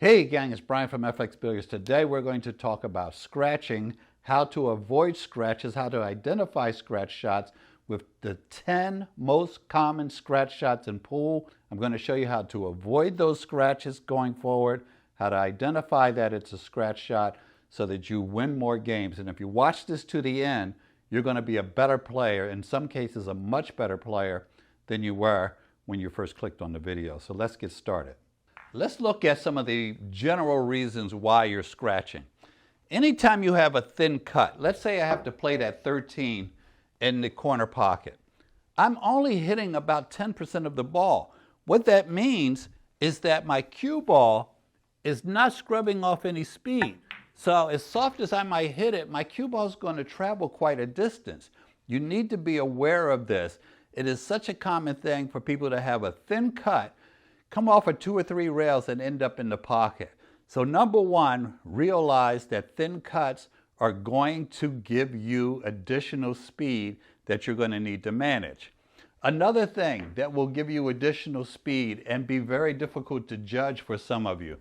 Hey gang, it's Bryan from FXBilliards. Today we're going to talk about scratching, how to avoid scratches, how to identify scratch shots with the 10 most common scratch shots in pool. I'm going to show you how to avoid those scratches going forward, how to identify that it's a scratch shot so that you win more games. And if you watch this to the end, you're going to be a better player, in some cases a much better player than you were when you first clicked on the video. So let's get started. Let's look at some of the general reasons why you're scratching. Anytime you have a thin cut, let's say I have to play that 13 in the corner pocket, I'm only hitting about 10% of the ball. What that means is that my cue ball is not scrubbing off any speed. So as soft as I might hit it, my cue ball is going to travel quite a distance. You need to be aware of this. It is such a common thing for people to have a thin cut, come off of 2 or 3 rails and end up in the pocket. So number one, realize that thin cuts are going to give you additional speed that you're going to need to manage. Another thing that will give you additional speed and be very difficult to judge for some of you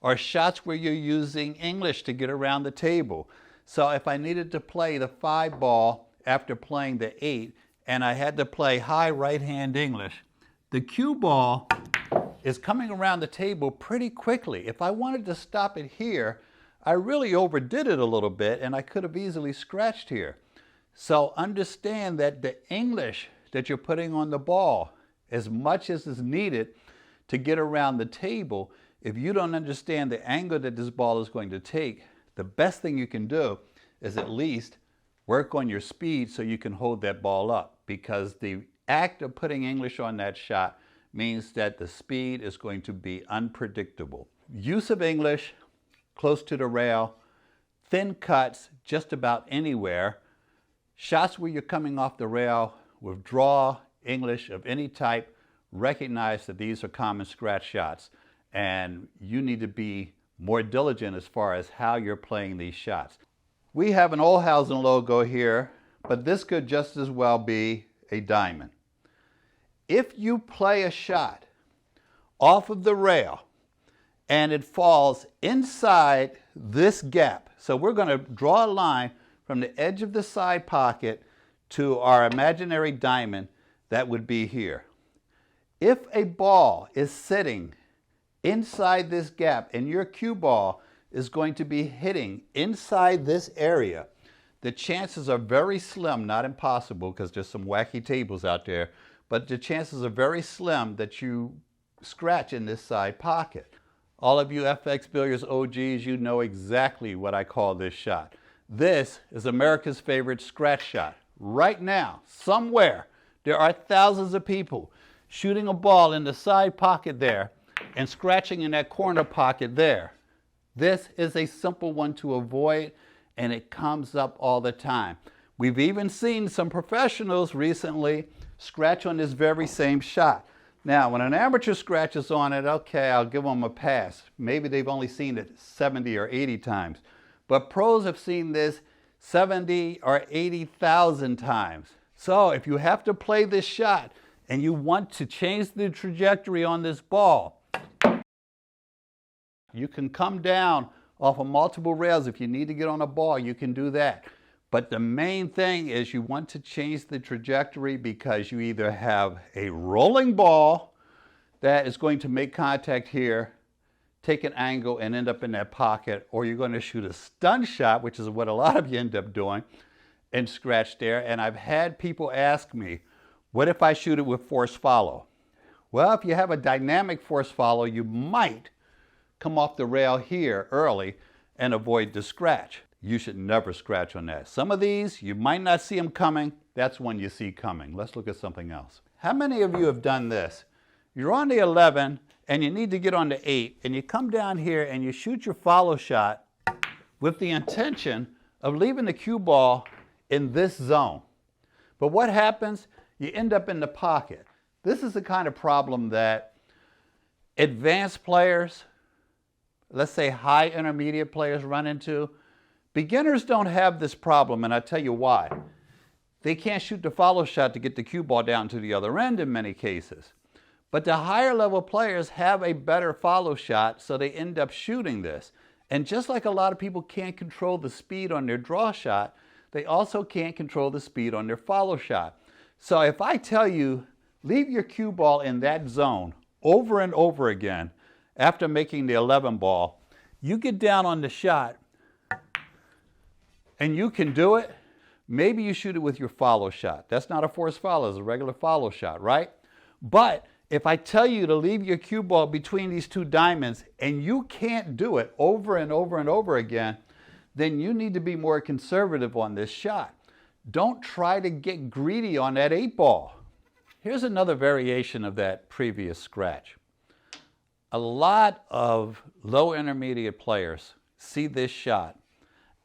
are shots where you're using English to get around the table. So if I needed to play the 5 ball after playing the 8 and I had to play high right hand English, the cue ball is coming around the table pretty quickly. If I wanted to stop it here, I really overdid it a little bit and I could have easily scratched here. So understand that the English that you're putting on the ball, as much as is needed to get around the table, if you don't understand the angle that this ball is going to take, the best thing you can do is at least work on your speed so you can hold that ball up, because the act of putting English on that shot means that the speed is going to be unpredictable. Use of English close to the rail, thin cuts just about anywhere, shots where you're coming off the rail, withdraw English of any type, recognize that these are common scratch shots and you need to be more diligent as far as how you're playing these shots. We have an Olhausen logo here, but this could just as well be a diamond. If you play a shot off of the rail and it falls inside this gap, so we're going to draw a line from the edge of the side pocket to our imaginary diamond, that would be here. If a ball is sitting inside this gap and your cue ball is going to be hitting inside this area, the chances are very slim, not impossible because there's some wacky tables out there, but the chances are very slim that you scratch in this side pocket. All of you FXBilliards OGs, you know exactly what I call this shot. This is America's favorite scratch shot. Right now, somewhere, there are thousands of people shooting a ball in the side pocket there and scratching in that corner pocket there. This is a simple one to avoid, and it comes up all the time. We've even seen some professionals recently scratch on this very same shot. Now, when an amateur scratches on it, okay, I'll give them a pass. Maybe they've only seen it 70 or 80 times. But pros have seen this 70 or 80,000 times. So if you have to play this shot and you want to change the trajectory on this ball, you can come down off of multiple rails. If you need to get on a ball, you can do that. But the main thing is you want to change the trajectory, because you either have a rolling ball that is going to make contact here, take an angle and end up in that pocket, or you're going to shoot a stun shot, which is what a lot of you end up doing, and scratch there. And I've had people ask me, what if I shoot it with force follow? Well, if you have a dynamic force follow, you might come off the rail here early and avoid the scratch. You should never scratch on that. Some of these, you might not see them coming. That's one you see coming. Let's look at something else. How many of you have done this? You're on the 11 and you need to get on the 8, and you come down here and you shoot your follow shot with the intention of leaving the cue ball in this zone. But what happens? You end up in the pocket. This is the kind of problem that advanced players, let's say high intermediate players, run into. Beginners don't have this problem, and I'll tell you why. They can't shoot the follow shot to get the cue ball down to the other end in many cases. But the higher level players have a better follow shot, so they end up shooting this. And just like a lot of people can't control the speed on their draw shot, they also can't control the speed on their follow shot. So if I tell you, leave your cue ball in that zone over and over again after making the 11 ball, you get down on the shot and you can do it. Maybe you shoot it with your follow shot. That's not a forced follow, it's a regular follow shot, right? But if I tell you to leave your cue ball between these two diamonds and you can't do it over and over and over again, then you need to be more conservative on this shot. Don't try to get greedy on that 8 ball. Here's another variation of that previous scratch. A lot of low intermediate players see this shot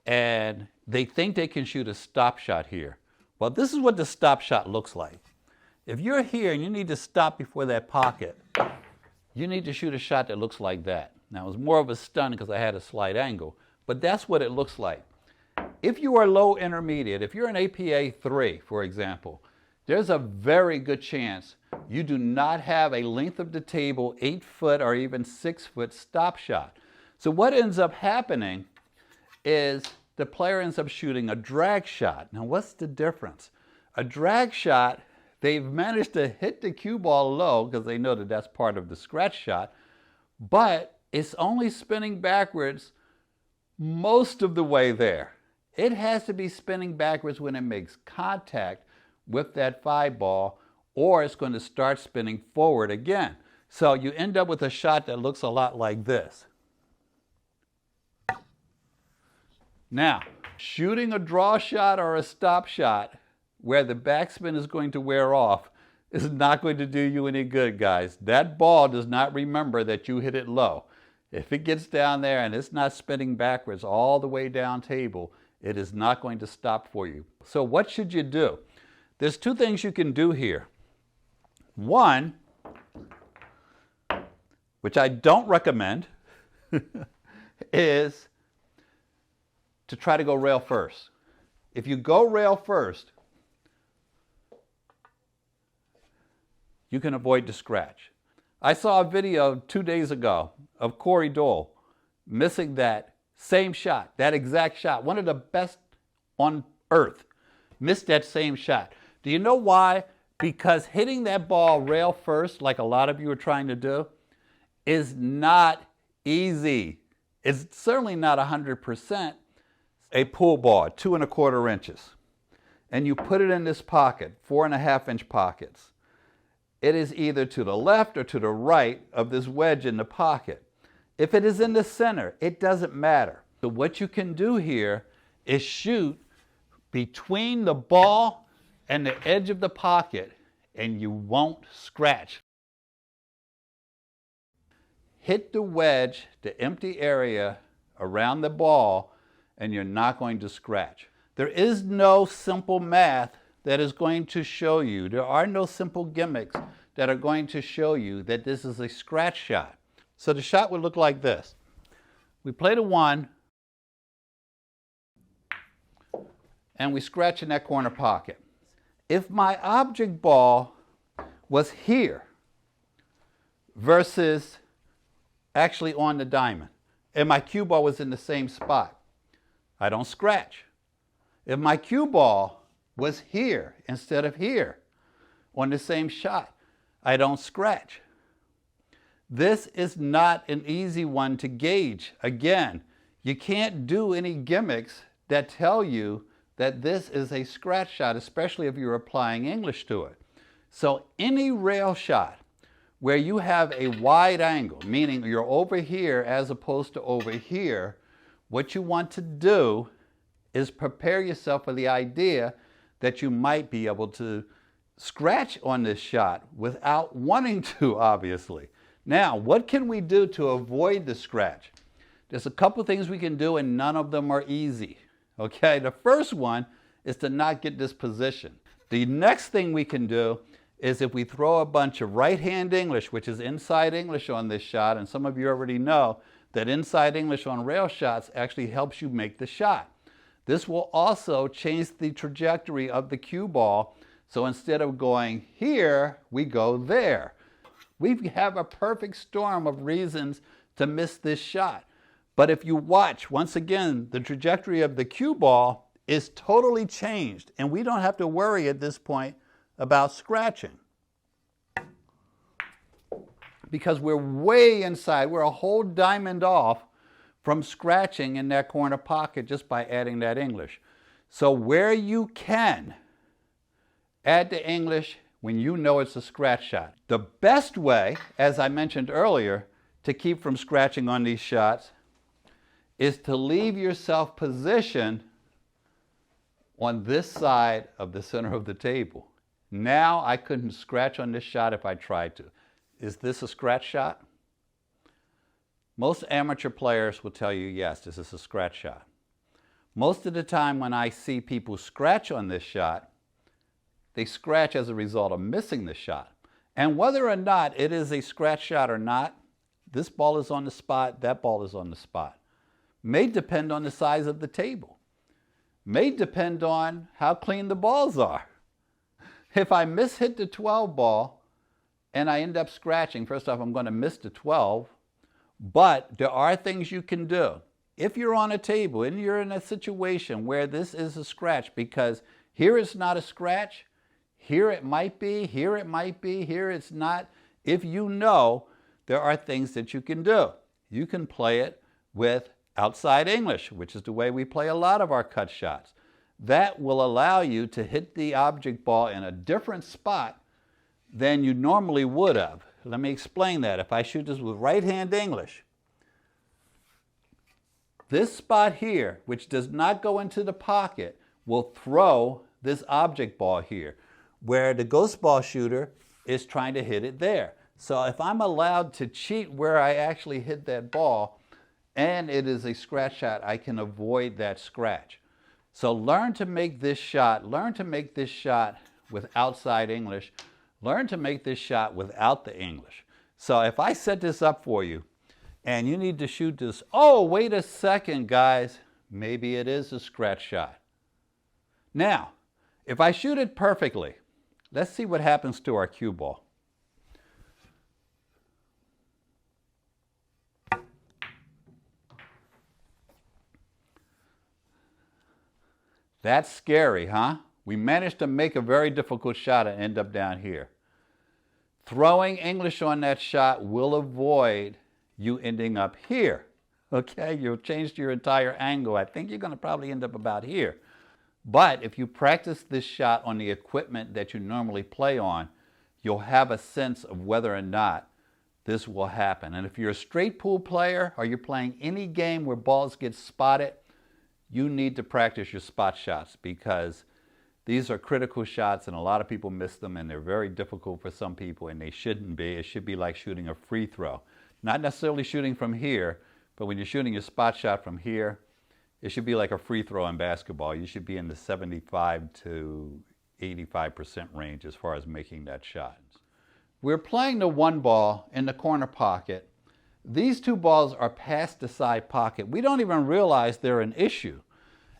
and they think they can shoot a stop shot here. Well, this is what the stop shot looks like. If you're here and you need to stop before that pocket, you need to shoot a shot that looks like that. Now, it was more of a stun because I had a slight angle, but that's what it looks like. If you are low intermediate, if you're an APA 3, for example, there's a very good chance you do not have a length of the table 8-foot or even 6-foot stop shot. So what ends up happening is the player ends up shooting a drag shot. Now, what's the difference? A drag shot, they've managed to hit the cue ball low because they know that that's part of the scratch shot, but it's only spinning backwards most of the way there. It has to be spinning backwards when it makes contact with that 5 ball, or it's going to start spinning forward again. So you end up with a shot that looks a lot like this. Now, shooting a draw shot or a stop shot where the backspin is going to wear off is not going to do you any good, guys. That ball does not remember that you hit it low. If it gets down there and it's not spinning backwards all the way down table, it is not going to stop for you. So what should you do? There's 2 things you can do here. One, which I don't recommend, is to try to go rail first. If you go rail first, you can avoid the scratch. I saw a video 2 days ago of Corey Dole missing that same shot, that exact shot. One of the best on earth missed that same shot. Do you know why? Because hitting that ball rail first, like a lot of you are trying to do, is not easy. It's certainly not 100%. A pool ball, 2 1/4 inches, and you put it in this pocket, 4 1/2-inch pockets. It is either to the left or to the right of this wedge in the pocket. If it is in the center, it doesn't matter. So what you can do here is shoot between the ball and the edge of the pocket, and you won't scratch. Hit the wedge, the empty area around the ball, and you're not going to scratch. There is no simple math that is going to show you, there are no simple gimmicks that are going to show you that this is a scratch shot. So the shot would look like this. We play the 1, and we scratch in that corner pocket. If my object ball was here versus actually on the diamond, and my cue ball was in the same spot, I don't scratch. If my cue ball was here instead of here on the same shot, I don't scratch. This is not an easy one to gauge. Again, you can't do any gimmicks that tell you that this is a scratch shot, especially if you're applying English to it. So any rail shot where you have a wide angle, meaning you're over here as opposed to over here, what you want to do is prepare yourself for the idea that you might be able to scratch on this shot without wanting to, obviously. Now, what can we do to avoid the scratch? There's a couple things we can do, and none of them are easy. Okay, the first one is to not get this position. The next thing we can do is if we throw a bunch of right-hand English, which is inside English on this shot, and some of you already know that inside English on rail shots actually helps you make the shot. This will also change the trajectory of the cue ball. So instead of going here, we go there. We have a perfect storm of reasons to miss this shot. But if you watch, once again, the trajectory of the cue ball is totally changed, and we don't have to worry at this point about scratching. Because we're way inside, we're a whole diamond off from scratching in that corner pocket just by adding that English. So where you can, add the English when you know it's a scratch shot. The best way, as I mentioned earlier, to keep from scratching on these shots is to leave yourself positioned on this side of the center of the table. Now I couldn't scratch on this shot if I tried to. Is this a scratch shot? Most amateur players will tell you, yes, this is a scratch shot. Most of the time when I see people scratch on this shot, they scratch as a result of missing the shot. And whether or not it is a scratch shot or not, this ball is on the spot, that ball is on the spot. May depend on the size of the table. May depend on how clean the balls are. If I mishit the 12 ball and I end up scratching, first off, I'm going to miss the 12, but there are things you can do. If you're on a table and you're in a situation where this is a scratch, because here it's not a scratch, here it might be, here it might be, here it's not. If you know, there are things that you can do. You can play it with outside English, which is the way we play a lot of our cut shots. That will allow you to hit the object ball in a different spot than you normally would have. Let me explain that. If I shoot this with right hand English, this spot here, which does not go into the pocket, will throw this object ball here, where the ghost ball shooter is trying to hit it there. So if I'm allowed to cheat where I actually hit that ball, and it is a scratch shot, I can avoid that scratch. So learn to make this shot. Learn to make this shot with outside English. Learn to make this shot without the English. So if I set this up for you, and you need to shoot this, oh, wait a second, guys, maybe it is a scratch shot. Now, if I shoot it perfectly, let's see what happens to our cue ball. That's scary, huh? We managed to make a very difficult shot and end up down here. Throwing English on that shot will avoid you ending up here. Okay, you'll change your entire angle. I think you're going to probably end up about here. But if you practice this shot on the equipment that you normally play on, you'll have a sense of whether or not this will happen. And if you're a straight pool player or you're playing any game where balls get spotted, you need to practice your spot shots, because these are critical shots and a lot of people miss them, and they're very difficult for some people, and they shouldn't be. It should be like shooting a free throw. Not necessarily shooting from here, but when you're shooting your spot shot from here, it should be like a free throw in basketball. You should be in the 75 to 85% range as far as making that shot. We're playing the one ball in the corner pocket. These two balls are past the side pocket. We don't even realize they're an issue.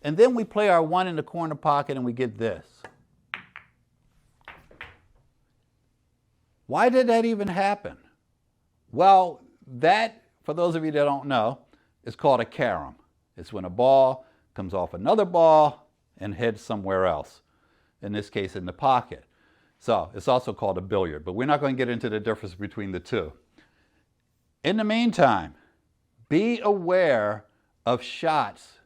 And then we play our one in the corner pocket and we get this. Why did that even happen? Well, that, for those of you that don't know, is called a carom. It's when a ball comes off another ball and heads somewhere else, in this case in the pocket. So it's also called a billiard, but we're not going to get into the difference between the two. In the meantime, be aware of shots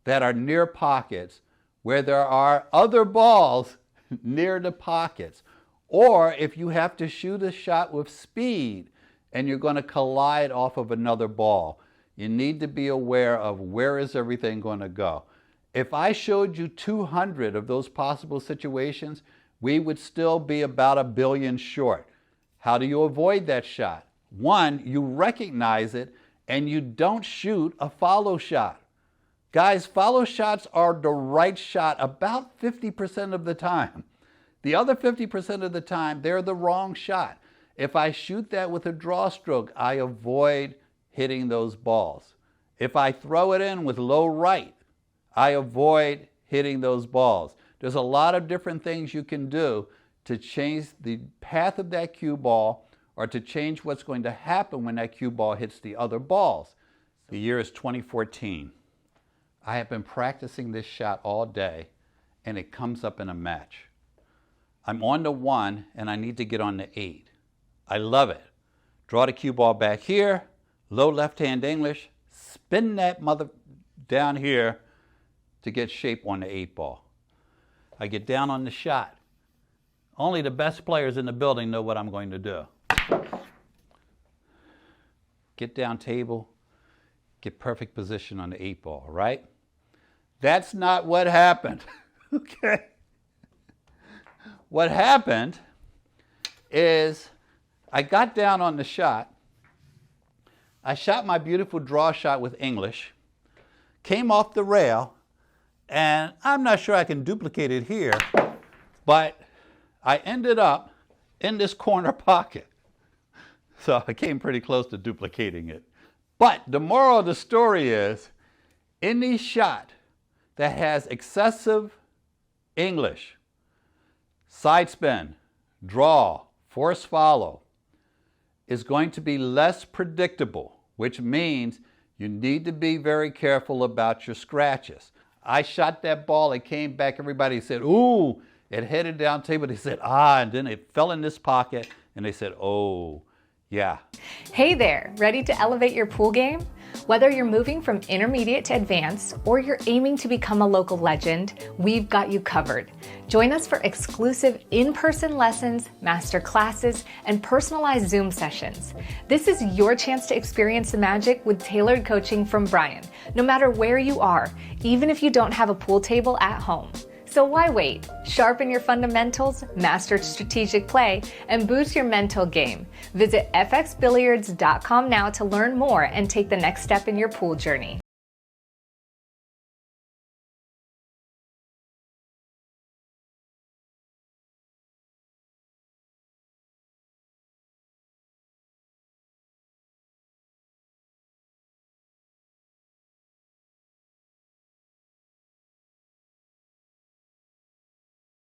that are near pockets where there are other balls near the pockets. Or if you have to shoot a shot with speed and you're going to collide off of another ball, you need to be aware of where is everything going to go. If I showed you 200 of those possible situations, we would still be about 1 billion short. How do you avoid that shot? One, you recognize it and you don't shoot a follow shot. Guys, follow shots are the right shot about 50% of the time. The other 50% of the time, they're the wrong shot. If I shoot that with a draw stroke, I avoid hitting those balls. If I throw it in with low right, I avoid hitting those balls. There's a lot of different things you can do to change the path of that cue ball or to change what's going to happen when that cue ball hits the other balls. The year is 2014. I have been practicing this shot all day, and it comes up in a match. I'm on the 1, and I need to get on the 8. I love it. Draw the cue ball back here, low left-hand English, spin that mother down here to get shape on the 8 ball. I get down on the shot. Only the best players in the building know what I'm going to do. Get down table, get perfect position on the 8 ball, right? That's not what happened, okay? What happened is I got down on the shot. I shot my beautiful draw shot with English, came off the rail, and I'm not sure I can duplicate it here, but I ended up in this corner pocket. So I came pretty close to duplicating it. But the moral of the story is, any shot that has excessive English, side spin, draw, force follow, is going to be less predictable, which means you need to be very careful about your scratches. I shot that ball, it came back, everybody said, ooh, it headed down table. They said, ah, and then it fell in this pocket, and they said, oh, yeah. Hey there, ready to elevate your pool game? Whether you're moving from intermediate to advanced or you're aiming to become a local legend, we've got you covered. Join us for exclusive in-person lessons, master classes, and personalized Zoom sessions. This is your chance to experience the magic with tailored coaching from Bryan, no matter where you are, even if you don't have a pool table at home. So why wait? Sharpen your fundamentals, master strategic play, and boost your mental game. Visit FXBilliards.com now to learn more and take the next step in your pool journey.